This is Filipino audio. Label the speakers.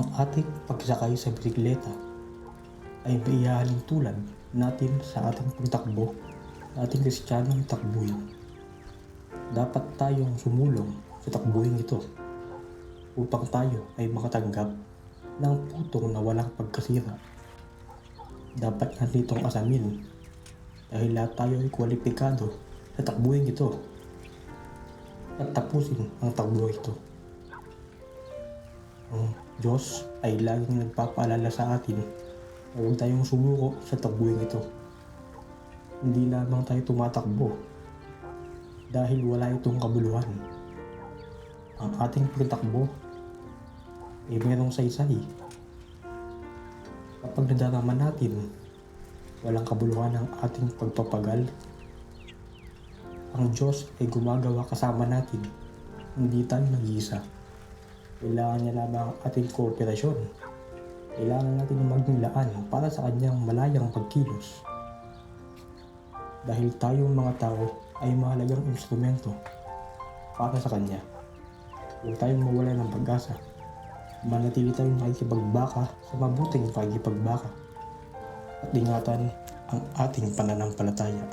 Speaker 1: Ang ating pagsakay sa bisikleta ay maihahalin tulad natin sa ating pagtakbo sa ating Kristiyanong takbuhin. Dapat tayong sumulong sa takbuhin ito upang tayo ay makatanggap ng putong na walang pagkasira. Dapat natin itong asamin dahil lahat tayo ay kwalipikado sa takbuhin ito at tapusin ang takbo ito. Ang Diyos ay laging nagpapaalala sa atin na huwag tayong sumuko sa takbuhin ito. Hindi lamang tayo tumatakbo dahil wala itong kabuluhan. Ang ating pagtakbo ay mayroong saysay. Kapag nadarama natin, walang kabuluhan ang ating pagpapagal. Ang Diyos ay gumagawa kasama natin, hindi tayo nag-iisa. Kailangan niya lamang ang ating kooperasyon. Kailangan natin maging laan para sa kanyang malayang pagkilos. Dahil tayong mga tao ay mahalagang instrumento para sa kanya. Huwag tayong mawala ng pag-asa. Manatili tayong makikipagbaka sa mabuting pakikipagbaka at ingatan ang ating pananampalataya.